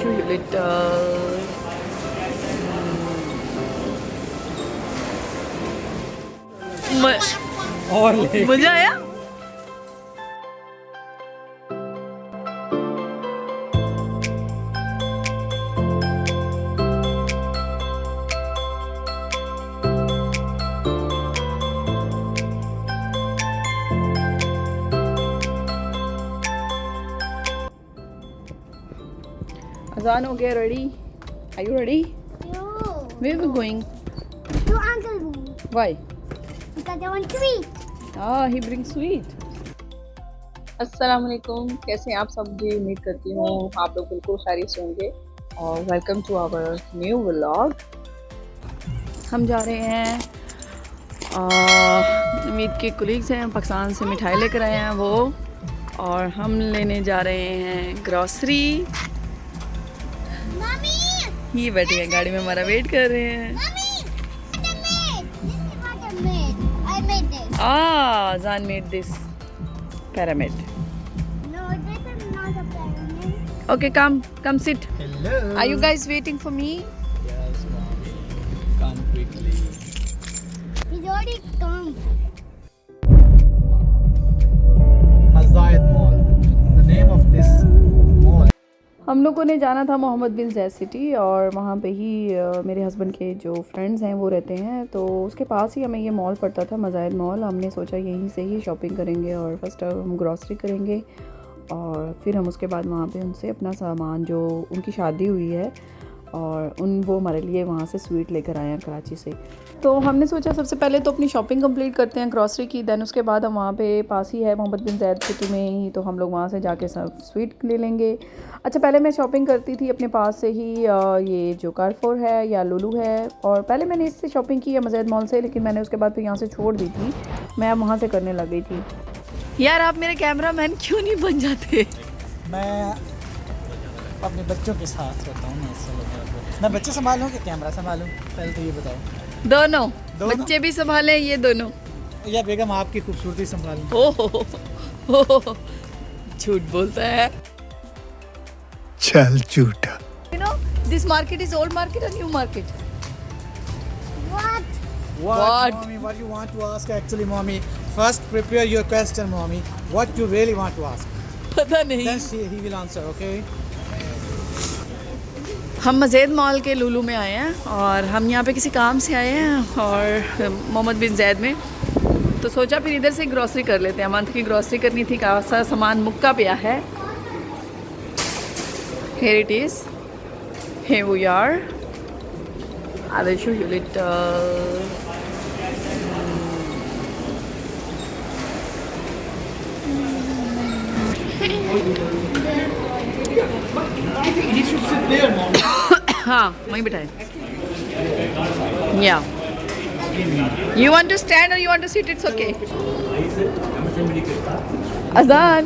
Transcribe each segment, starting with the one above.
show you little. और ले मजा आया? अजान हो गया, ready? Are you ready? No. Where are we going? To Uncle Boo. Why? Because I want sweet. Ah, he brings sweet. अस्सलाम वालेकुम, कैसे हैं आप सब? जी उम्मीद करती हूँ आप लोग बिल्कुल खैरियत से होंगे और welcome to our new vlog. हम जा रहे हैं उम्मीद के कुलीग्स हैं पाकिस्तान से मिठाई लेकर आए हैं वो, और हम लेने जा रहे हैं ग्रॉसरी। Mommy. ये बैठे हैं गाड़ी में, हमारा वेट कर रहे हैं। Mommy. What I made. This is what I made. I made this. Zan made this pyramid. No, this is not a pyramid. Okay, come sit. Hello. Are you guys waiting for me? Yes, mommy. Come quickly. He's already come. Azayed Mall. The name of this mall. हम लोगों ने जाना था मोहम्मद बिन ज़ैद city, और वहाँ पे ही मेरे husband के जो फ्रेंड्स हैं वो रहते हैं, तो उसके पास ही हमें ये मॉल पड़ता था, मज़ायद मॉल। हमने सोचा यहीं से ही शॉपिंग करेंगे और फर्स्ट हम ग्रॉसरी करेंगे और फिर हम उसके बाद वहाँ पे उनसे अपना सामान, जो उनकी शादी हुई है और वो हमारे लिए वहाँ से स्वीट लेकर आए हैं कराची से। तो हमने सोचा सबसे पहले तो अपनी शॉपिंग कंप्लीट करते हैं ग्रॉसरी की, दैन उसके बाद हम वहाँ पे पास ही है मोहम्मद बिन ज़ैद सिटी में ही, तो हम लोग वहाँ से जाके सब स्वीट ले लेंगे। अच्छा, पहले मैं शॉपिंग करती थी अपने पास से ही, ये जो कारफोर है या लुलू है, और पहले मैंने इससे शॉपिंग की है मज़ायद मॉल से, लेकिन मैंने उसके बाद फिर यहाँ से छोड़ दी थी, मैं अब वहाँ से करने लग गई थी। यार आप मेरे कैमरा मैन क्यों नहीं बन जाते? मैं अपने बच्चों के साथ रहता हूँ ना, इसलिए मैं बच्चे संभालूँ कि कैमरा संभालूं? पहले तो ये बताओ। दोनों बच्चे भी संभाले, ये दोनों, या बेगम आपकी खूबसूरती संभालूं? ओह झूठ बोलता है। चल झूठा। You know, this market is old market or new market? What? What? Mommy, what you want to ask actually, mommy? First prepare your question, mommy. What you really want to ask? पता नहीं। Then he will answer, okay? हम मज़ेद mall के लुलू में आए हैं और हम यहाँ पे किसी काम से आए हैं और मोहम्मद बिन ज़ैद में, तो सोचा फिर इधर से ग्रॉसरी कर लेते हैं। मंथ की ग्रॉसरी करनी थी, काफ़ी सारा सामान मुक्का पिया है। Here it is. Here we are. I will show you little. He should sit there, mommy. हाँ वहीं बिठाए। Yeah. You want to stand or you want to sit? It's okay. अजान।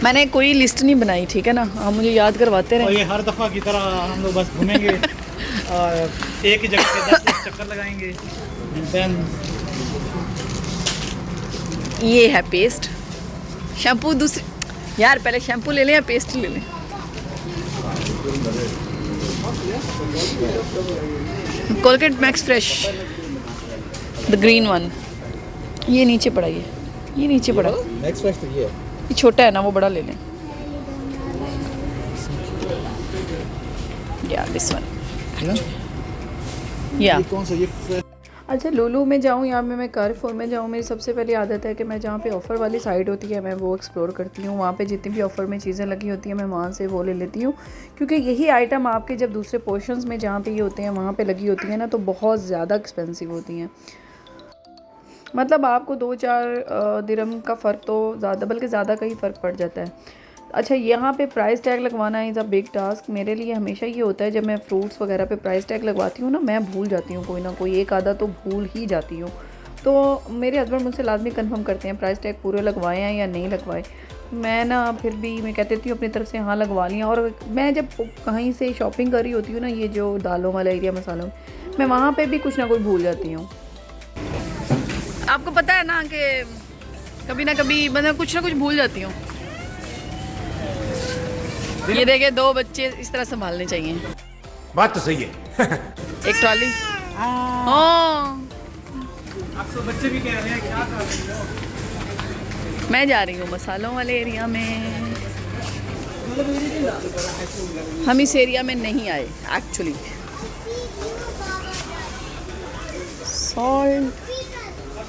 मैंने कोई लिस्ट नहीं बनाई, ठीक है ना, आप मुझे याद करवाते और रहे। ये हर दफ़ा की तरह हम लोग बस घूमेंगे और एक ही जगह पे 10 चक्कर लगाएंगे। Then ये है पेस्ट, शैम्पू दूसरी, यार पहले शैम्पू ले लें या पेस्ट ले लें? Colgate max fresh, the green one, ये नीचे पड़ा, ये नीचे पड़ा, नेक्स्ट फ्रेश तो ये ये छोटा है ना, वो बड़ा ले लें। या दिस वन, या कौन सा ये fresh? अच्छा, लुलू में जाऊँ या मैं कारफोर में जाऊँ, मेरी सबसे पहली आदत है कि मैं जहाँ पे ऑफ़र वाली साइड होती है मैं वो एक्सप्लोर करती हूँ। वहाँ पे जितनी भी ऑफ़र में चीज़ें लगी होती हैं मैं वहाँ से वो ले लेती हूँ, क्योंकि यही आइटम आपके जब दूसरे पोर्शंस में जहाँ पे ये होते हैं वहाँ पे लगी होती हैं ना, तो बहुत ज़्यादा एक्सपेंसिव होती हैं। मतलब आपको 2-4 दिरहम का फ़र्क तो ज़्यादा, बल्कि ज़्यादा का ही फ़र्क पड़ जाता है। अच्छा, यहाँ पे प्राइस टैग लगवाना इज़ अ बिग टास्क मेरे लिए। हमेशा ये होता है जब मैं फ्रूट्स वगैरह पे प्राइस टैग लगवाती हूँ ना, मैं भूल जाती हूँ, कोई ना कोई एक आधा तो भूल ही जाती हूँ। तो मेरे हस्बैंड मुझसे लाजमी कंफर्म करते हैं प्राइस टैग पूरे लगवाए हैं या नहीं लगवाए। मैं ना फिर भी मैं कह देती हूँ अपनी तरफ से हाँ लगवा लिया। और मैं जब कहीं से शॉपिंग कर रही होती हूँ ना, ये जो दालों वाला एरिया, मसालों, मैं वहाँ पर भी कुछ ना कुछ भूल जाती हूँ। आपको पता है ना कि कभी ना कभी मतलब कुछ ना कुछ भूल जाती हूँ। ये देखे 2 बच्चे इस तरह संभालने चाहिए। बात तो सही है। एक ट्रॉली। हाँ अक्सर बच्चे भी कह रहे हैं क्या कर रही हो। मैं जा रही हूँ मसालों वाले एरिया में। हम इस एरिया में नहीं आए एक्चुअली। सॉल्ट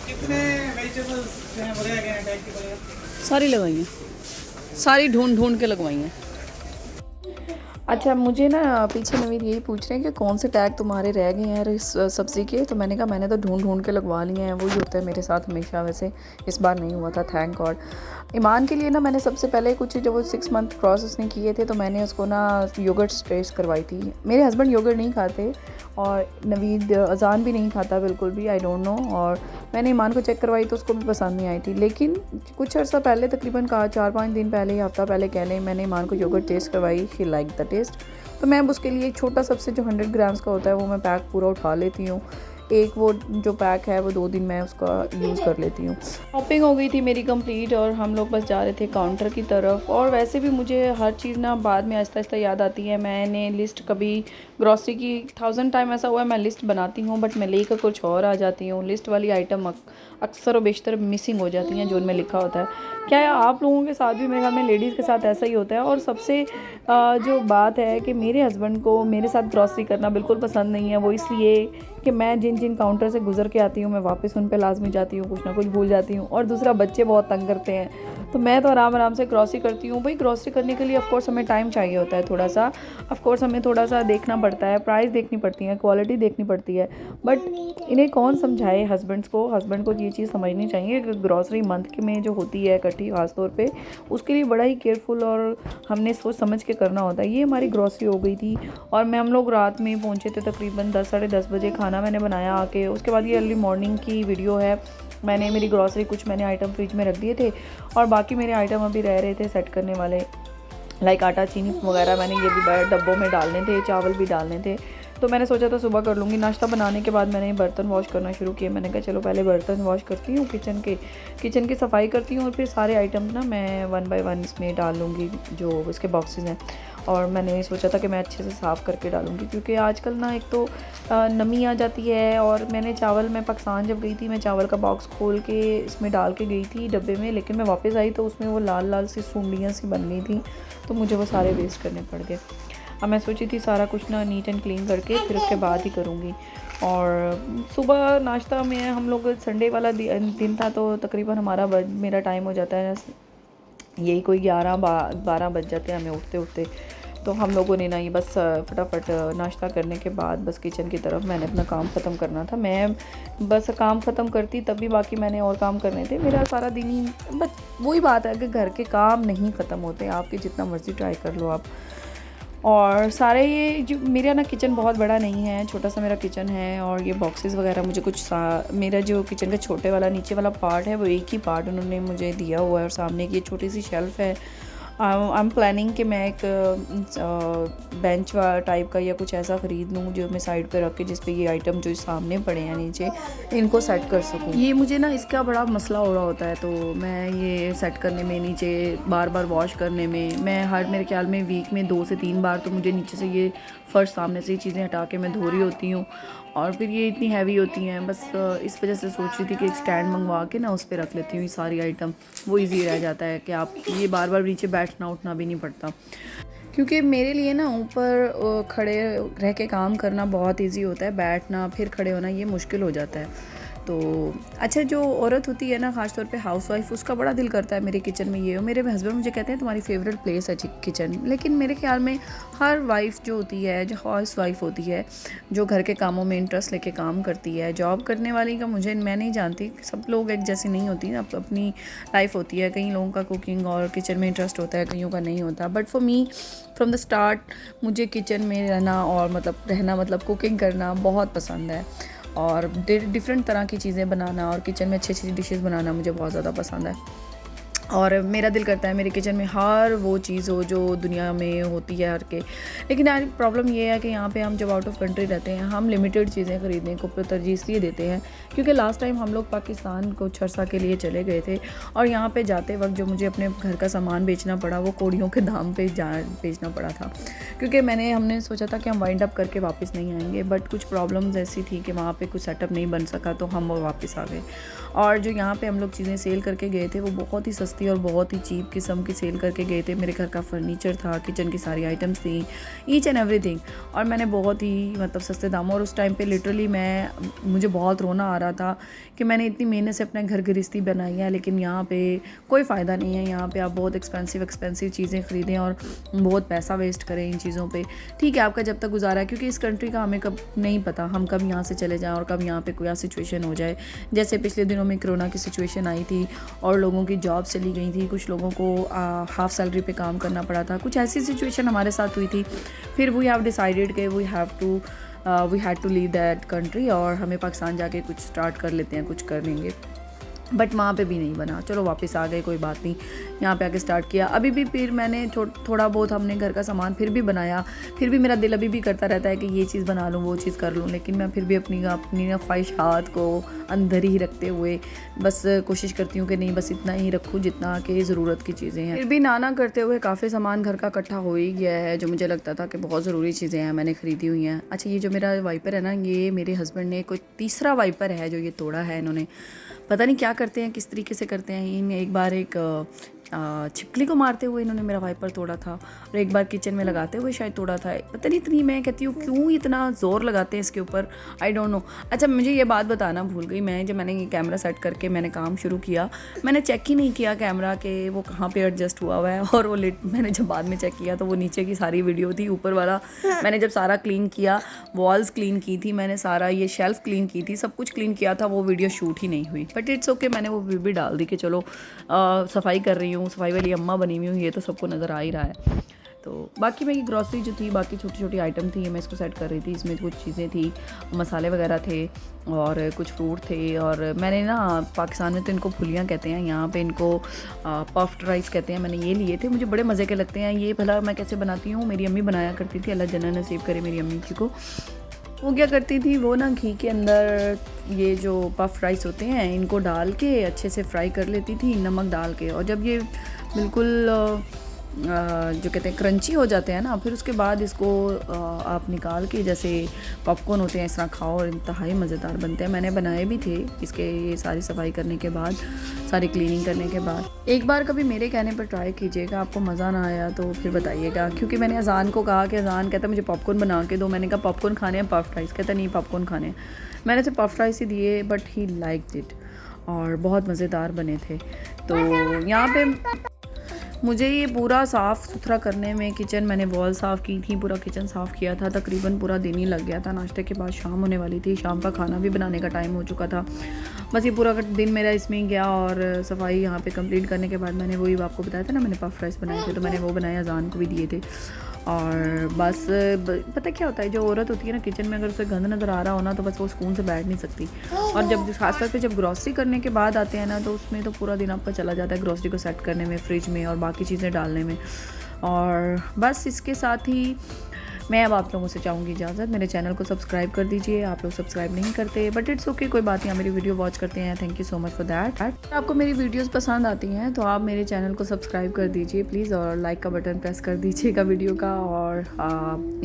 कितने वेजिटेबल्स जो हैं बोले गए हैं टैग के बगैर? सारी लगवाई हैं, सारी ढूंढ ढूंढ के लगवाई हैं। अच्छा मुझे ना पीछे नवीद यही पूछ रहे हैं कि कौन से टैग तुम्हारे रह गए हैं इस सब्ज़ी के। तो मैंने कहा मैंने तो ढूंढ ढूंढ के लगवा लिए हैं। वही होता है मेरे साथ हमेशा, वैसे इस बार नहीं हुआ था, थैंक गॉड। ईमान के लिए ना मैंने सबसे पहले कुछ जब वो 6 मंथ क्रॉस उसने किए थे तो मैंने उसको ना योगर्ट टेस्ट करवाई थी। मेरे हस्बैंड योगर्ट नहीं खाते और नवीद अजान भी नहीं खाता बिल्कुल भी, आई डोंट नो। और मैंने ईमान को चेक करवाई तो उसको भी पसंद नहीं आई थी। लेकिन कुछ अर्सा पहले, तकरीबन 4-5 दिन पहले या हफ्ता पहले कह लें, मैंने ईमान को योगर्ट टेस्ट करवाई। She like the taste. तो मैं अब उसके लिए एक छोटा सबसे जो 100 ग्राम्स का होता है वो मैं पैक पूरा उठा लेती हूँ। एक वो जो पैक है वो 2 दिन मैं उसका यूज़ कर लेती हूँ। शॉपिंग हो गई थी मेरी कंप्लीट और हम लोग बस जा रहे थे काउंटर की तरफ। और वैसे भी मुझे हर चीज़ ना बाद में आहिस्ता आहिस्ता याद आती है। मैंने लिस्ट कभी ग्रॉसरी की 1000 टाइम ऐसा हुआ है मैं लिस्ट बनाती हूँ बट मैं लेकर कुछ और आ जाती हूँ। लिस्ट वाली आइटम अक्सर और बेशतर मिसिंग हो जाती हैं जो उनमें लिखा होता है। क्या आप लोगों के साथ भी, मेरे ख्याल में लेडीज़ के साथ ऐसा ही होता है। और सबसे जो बात है कि मेरे हस्बैंड को मेरे साथ ग्रॉसरी करना बिल्कुल पसंद नहीं है। वो इसलिए कि मैं जिन जिन काउंटर से गुजर के आती हूँ मैं वापस उन पे लाजमी जाती हूँ, कुछ ना कुछ भूल जाती हूँ। और दूसरा बच्चे बहुत तंग करते हैं तो मैं तो आराम आराम से ग्रॉसरी करती हूँ। भाई ग्रॉसरी करने के लिए ऑफकोर्स हमें टाइम चाहिए होता है थोड़ा सा, ऑफकोर्स हमें थोड़ा सा देखना पड़ता है, प्राइस देखनी पड़ती है, क्वालिटी देखनी पड़ती है। बट इन्हें कौन समझाए हस्बैंड को ये चीज़ समझनी चाहिए कि ग्रॉसरी मंथ में जो होती है इकट्ठी ख़ास तौर पे, उसके लिए बड़ा ही केयरफुल और हमने सोच समझ के करना होता है। ये हमारी ग्रॉसरी हो गई थी और हम लोग रात में पहुँचे थे तकरीबन 10-10:30 बजे। खाना मैंने बनाया आके, उसके बाद ये अर्ली मॉर्निंग की वीडियो है। मैंने मेरी ग्रॉसरी कुछ मैंने आइटम फ्रिज में रख दिए थे और बाकी मेरे आइटम अभी रह रहे थे सेट करने वाले, लाइक आटा चीनी वगैरह मैंने ये भी डब्बों में डालने थे, चावल भी डालने थे। तो मैंने सोचा था सुबह कर लूँगी। नाश्ता बनाने के बाद मैंने बर्तन वॉश करना शुरू किया। मैंने कहा चलो पहले बर्तन वॉश करती हूँ, किचन की सफाई करती हूँ और फिर सारे आइटम्स ना मैं 1 बाय 1 इसमें डाल लूँगी जो उसके बॉक्सेस हैं। और मैंने सोचा था कि मैं अच्छे से साफ़ करके डालूँगी क्योंकि आजकल ना एक तो नमी आ जाती है। और मैंने चावल, मैं पाकिस्तान जब गई थी मैं चावल का बॉक्स खोल के इसमें डाल के गई थी डब्बे में, लेकिन मैं वापस आई तो उसमें वो लाल लाल सी सुंडियाँ सी बन गई थी तो मुझे वो सारे वेस्ट करने पड़ गए। अब मैं सोची थी सारा कुछ ना नीट एंड क्लीन करके फिर उसके बाद ही करूँगी। और सुबह नाश्ता में हम लोग संडे वाला दिन था तो तकरीबन मेरा टाइम हो जाता है यही कोई 11-12 बज जाते हैं हमें उठते उठते। तो हम लोगों ने ना ये बस फटाफट नाश्ता करने के बाद बस किचन की तरफ मैंने अपना काम ख़त्म करना था। मैं बस काम ख़त्म करती तभी बाकी मैंने और काम करने थे। मेरा सारा दिन ही बस वही बात है कि घर के काम नहीं ख़त्म होते, आपके जितना मर्ज़ी ट्राई कर लो आप। और सारे ये जो मेरा ना किचन बहुत बड़ा नहीं है, छोटा सा मेरा किचन है। और ये बॉक्सेस वगैरह मुझे मेरा जो किचन का छोटे वाला नीचे वाला पार्ट है वो एक ही पार्ट उन्होंने मुझे दिया हुआ है और सामने की छोटी सी शेल्फ़ है। आई एम प्लानिंग कि मैं एक बेंच टाइप का या कुछ ऐसा ख़रीद लूँ जो मैं साइड पे रख के जिस पे ये आइटम जो सामने पड़े हैं नीचे इनको सेट कर सकूँ। ये मुझे ना इसका बड़ा मसला हो रहा होता है तो मैं ये सेट करने में, नीचे बार बार वॉश करने में, मैं मेरे ख्याल में वीक में 2 से 3 बार तो मुझे नीचे से ये फ़र्श सामने से ये चीज़ें हटा के मैं धो रही होती हूँ। और फिर ये इतनी हैवी होती हैं, बस इस वजह से सोच रही थी कि एक स्टैंड मंगवा के ना उस पर रख लेती हूँ ये सारी आइटम। वो इजी रह जाता है कि आप ये बार बार नीचे बैठना उठना भी नहीं पड़ता। क्योंकि मेरे लिए ना ऊपर खड़े रह के काम करना बहुत इजी होता है, बैठना फिर खड़े होना ये मुश्किल हो जाता है। तो अच्छा, जो औरत होती है ना ख़ास तौर पे हाउसवाइफ, उसका बड़ा दिल करता है मेरे किचन में ये हो। मेरे हस्बैंड मुझे कहते हैं तुम्हारी फेवरेट प्लेस है किचन, लेकिन मेरे ख्याल में हर वाइफ जो होती है, जो हाउसवाइफ होती है, जो घर के कामों में इंटरेस्ट लेके काम करती है, जॉब करने वाली का मैं नहीं जानती, सब लोग एक जैसी नहीं होती, अपनी लाइफ होती है। कई लोगों का कुकिंग और किचन में इंटरेस्ट होता है, कईयों का नहीं होता। But for me from the start मुझे किचन में रहना और मतलब कुकिंग करना बहुत पसंद है और डिफरेंट तरह की चीज़ें बनाना और किचन में अच्छी अच्छी डिशेस बनाना मुझे बहुत ज़्यादा पसंद है। और मेरा दिल करता है मेरे किचन में हर वो चीज़ हो जो दुनिया में होती है हर के। लेकिन यार प्रॉब्लम ये है कि यहाँ पे हम जब आउट ऑफ कंट्री रहते हैं हम लिमिटेड चीज़ें ख़रीदने को तरजीह इसलिए देते हैं क्योंकि लास्ट टाइम हम लोग पाकिस्तान कुछ अर्सा के लिए चले गए थे और यहाँ पे जाते वक्त जो मुझे अपने घर का सामान बेचना पड़ा वो कौड़ियों के दाम पे बेचना पड़ा था, क्योंकि हमने सोचा था कि हम वाइंड अप करके वापस नहीं आएंगे, बट कुछ प्रॉब्लम्स ऐसी थी कि वहाँ पे कुछ सेटअप नहीं बन सका तो हम वो वापस आ गए। और जो यहाँ पे हम लोग चीज़ें सेल करके गए थे वो बहुत ही सस्ती और बहुत ही चीप किस्म की सेल करके गए थे। मेरे घर का फर्नीचर था, किचन की सारी आइटम्स थी, ईच एंड एवरीथिंग, और मैंने बहुत ही मतलब सस्ते दामों, और उस टाइम पे लिटरली मुझे बहुत रोना आ रहा था कि मैंने इतनी मेहनत से अपना घर गृहस्थी बनाई है लेकिन यहाँ पे कोई फ़ायदा नहीं है। यहाँ पे आप बहुत एक्सपेंसिव चीज़ें ख़रीदें और बहुत पैसा वेस्ट करें इन चीज़ों पे। ठीक है आपका जब तक गुजारा है, क्योंकि इस कंट्री का हमें कब नहीं पता, हम कब यहाँ से चले जाएँ और कब यहाँ पे कोई सिचुएशन हो जाए। जैसे पिछले दिनों में कोरोना की सिचुएशन आई थी और लोगों की जॉब चली गई थी, कुछ लोगों को हाफ सैलरी पे काम करना पड़ा था, कुछ ऐसी सिचुएशन हमारे साथ हुई थी। फिर वी हैव डिसाइडेड कि we had to leave that country और हमें पाकिस्तान जाके कुछ स्टार्ट कर लेते हैं, कुछ कर लेंगे, बट वहाँ पे भी नहीं बना। चलो वापस आ गए, कोई बात नहीं, यहाँ पे आके स्टार्ट किया। अभी भी फिर मैंने थोड़ा बहुत हमने घर का सामान फिर भी बनाया, फिर भी मेरा दिल अभी भी करता रहता है कि ये चीज़ बना लूँ, वो चीज़ कर लूँ, लेकिन मैं फिर भी अपनी ख्वाहिशात को अंदर ही रखते हुए बस कोशिश करती हूँ कि नहीं बस इतना ही रखूँ जितना कि ज़रूरत की चीज़ें हैं। फिर भी ना करते हुए काफ़ी सामान घर का इकट्ठा हो ही गया है जो मुझे लगता था कि बहुत ज़रूरी चीज़ें हैं, मैंने ख़रीदी हुई हैं। अच्छा, ये जो मेरा वाइपर है ना, ये मेरे हस्बैंड ने कोई तीसरा वाइपर है जो ये तोड़ा है इन्होंने, पता नहीं क्या करते हैं, किस तरीके से करते हैं। इन एक बार एक छिपकली को मारते हुए इन्होंने मेरा वाइपर तोड़ा था और एक बार किचन में लगाते हुए शायद तोड़ा था। पता नहीं, इतनी मैं कहती हूँ क्यों इतना ज़ोर लगाते हैं इसके ऊपर, आई डोंट नो। अच्छा, मुझे ये बात बताना भूल गई, मैं जब मैंने ये कैमरा सेट करके मैंने काम शुरू किया, मैंने चेक ही नहीं किया कैमरा के वो कहाँ पे एडजस्ट हुआ हुआ है, और वो मैंने जब बाद में चेक किया तो वो नीचे की सारी वीडियो थी, ऊपर वाला मैंने जब सारा क्लीन किया, वॉल्स क्लीन की थी मैंने, सारा ये शेल्फ़ क्लीन की थी, सब कुछ क्लीन किया था, वो वीडियो शूट ही नहीं हुई। बट इट्स ओके, मैंने वो भी डाल दी कि चलो सफाई कर रही हूँ, सफाई वाली अम्मा बनी हुई हूँ, ये तो सबको नज़र आ ही रहा है। तो बाकी मेरी ग्रॉसरी जो थी, बाकी छोटी छोटी आइटम थी, मैं इसको सेट कर रही थी। इसमें कुछ चीज़ें थी, मसाले वगैरह थे और कुछ फ्रूट थे, और मैंने ना पाकिस्तान में तो इनको फुलियाँ कहते हैं, यहाँ पे इनको पफ्ड राइस कहते हैं, मैंने ये लिए थे, मुझे बड़े मज़े के लगते हैं। ये भला मैं कैसे बनाती हूँ, मेरी अम्मी बनाया करती थी, अल्लाह जन्नत नसीब करे मेरी अम्मी जी को। वो क्या करती थी, वो ना घी के अंदर ये जो पफ राइस होते हैं इनको डाल के अच्छे से फ्राई कर लेती थी नमक डाल के, और जब ये बिल्कुल जो कहते हैं क्रंची हो जाते हैं ना, फिर उसके बाद इसको आप निकाल के जैसे पॉपकॉर्न होते हैं इस तरह खाओ, और इंतहाई मज़ेदार बनते हैं। मैंने बनाए भी थे इसके, ये सारी सफाई करने के बाद, सारी क्लीनिंग करने के बाद। एक बार कभी मेरे कहने पर ट्राई कीजिएगा, आपको मज़ा ना आया तो फिर बताइएगा, क्योंकि मैंने अजान को कहा कि अजान कहता मुझे पॉपकॉर्न बना के दो, मैंने कहा पॉपकॉर्न खाने हैं, पफ्ड राइस, कहता नहीं पॉपकॉर्न खाने हैं। मैंने तो पफ्ड राइस ही दिए, बट ही लाइक्ड इट और बहुत मज़ेदार बने थे। तो यहाँ पे मुझे ये पूरा साफ़ सुथरा करने में, किचन मैंने वॉल साफ़ की थी, पूरा किचन साफ़ किया था, तकरीबन पूरा दिन ही लग गया था। नाश्ते के बाद शाम होने वाली थी, शाम का खाना भी बनाने का टाइम हो चुका था। बस ये पूरा दिन मेरा इसमें ही गया, और सफाई यहाँ पे कंप्लीट करने के बाद मैंने वही आपको बताया था ना, मैंने पफ राइस बनाए थे, तो मैंने वो बनाया, अजान को भी दिए थे। और बस पता क्या होता है, जो औरत होती है ना किचन में, अगर उसे गंद नज़र आ रहा हो ना तो बस वो सुकून से बैठ नहीं सकती। और जब खासतौर पे जब ग्रॉसरी करने के बाद आते हैं ना, तो उसमें तो पूरा दिन आपका चला जाता है ग्रॉसरी को सेट करने में, फ्रिज में और बाकी चीज़ें डालने में। और बस इसके साथ ही मैं अब आप लोगों से चाहूँगी इजाज़त, मेरे चैनल को सब्सक्राइब कर दीजिए। आप लोग सब्सक्राइब नहीं करते, बट इट्स ओके, कोई बात नहीं, आप मेरी वीडियो वॉच करते हैं, thank you so much for that. आपको मेरी वीडियोस पसंद आती हैं तो आप मेरे चैनल को सब्सक्राइब कर दीजिए प्लीज़, और लाइक का बटन प्रेस कर दीजिएगा वीडियो का। और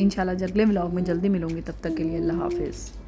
इंशाल्लाह अगले व्लॉग में जल्दी मिलूँगी, तब तक के लिए अल्लाह हाफिज़।